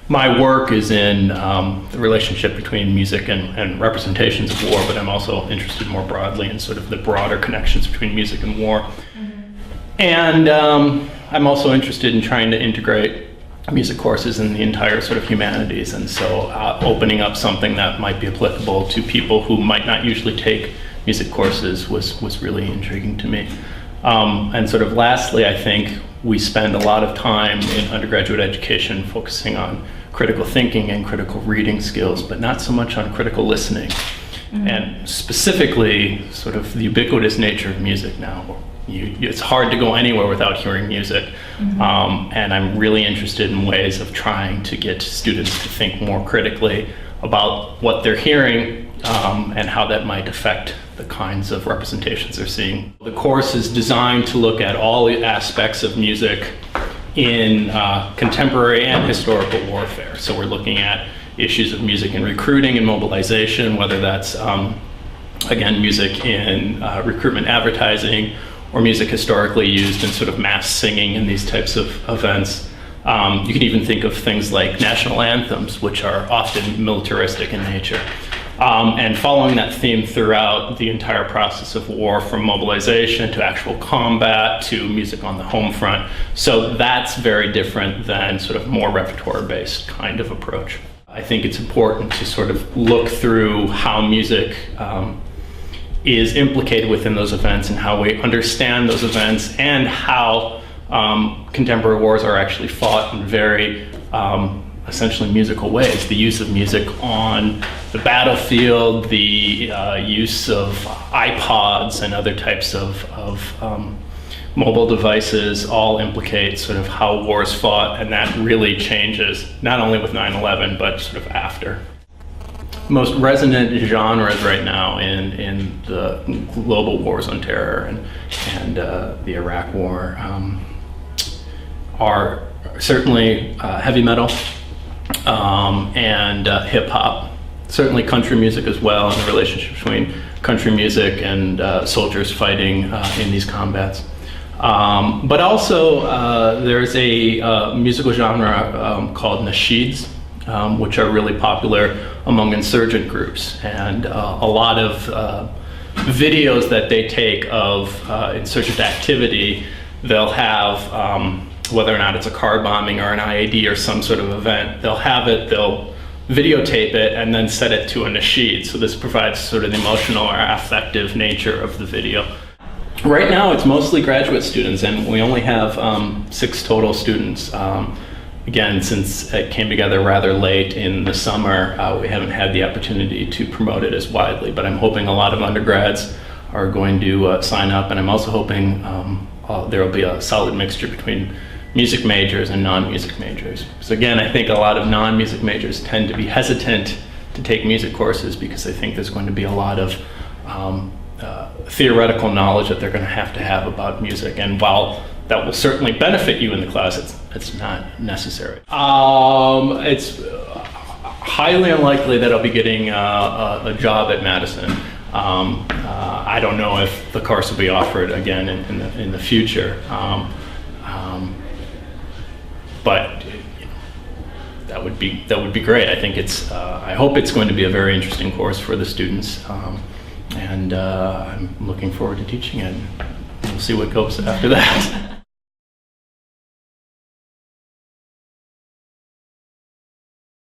My work is in the relationship between music and representations of war, but I'm also interested more broadly in sort of the broader connections between music and war. And I'm also interested in trying to integrate music courses in the entire sort of humanities, and so opening up something that might be applicable to people who might not usually take music courses was really intriguing to me. And sort of lastly, I think we spend a lot of time in undergraduate education focusing on critical thinking and critical reading skills, but not so much on critical listening. And specifically, sort of the ubiquitous nature of music now. It's hard to go anywhere without hearing music. And I'm really interested in ways of trying to get students to think more critically about what they're hearing and how that might affect the kinds of representations they're seeing. The course is designed to look at all the aspects of music in contemporary and historical warfare. So we're looking at issues of music in recruiting and mobilization, whether that's, again, music in recruitment advertising, or music historically used in sort of mass singing in these types of events. You can even think of things like national anthems, which are often militaristic in nature. And following that theme throughout the entire process of war, from mobilization to actual combat to music on the home front. So that's very different than sort of more repertoire-based kind of approach. I think it's important to sort of look through how music is implicated within those events and how we understand those events, and how contemporary wars are actually fought in very essentially musical ways. The use of music on the battlefield, the use of iPods and other types of mobile devices all implicate sort of how war is fought, and that really changes not only with 9/11 but sort of after. Most resonant genres right now in the global wars on terror and the Iraq War are certainly heavy metal and hip hop. Certainly country music as well, and the relationship between country music and soldiers fighting in these combats. But also there's a musical genre called nasheeds, which are really popular among insurgent groups, and a lot of videos that they take of insurgent activity, they'll have, whether or not it's a car bombing or an IED or some sort of event, they'll videotape it and then set it to a nasheed. So this provides sort of the emotional or affective nature of the video. Right now it's mostly graduate students, and we only have 6 total students. Again, since it came together rather late in the summer, we haven't had the opportunity to promote it as widely, but I'm hoping a lot of undergrads are going to sign up, and I'm also hoping there will be a solid mixture between music majors and non-music majors. So again, I think a lot of non-music majors tend to be hesitant to take music courses because they think there's going to be a lot of theoretical knowledge that they're going to have about music, and while that will certainly benefit you in the class, it's not necessary. It's highly unlikely that I'll be getting a job at Madison. I don't know if the course will be offered again in the future, but that would be great. I think I hope it's going to be a very interesting course for the students, and I'm looking forward to teaching it. We'll see what goes after that.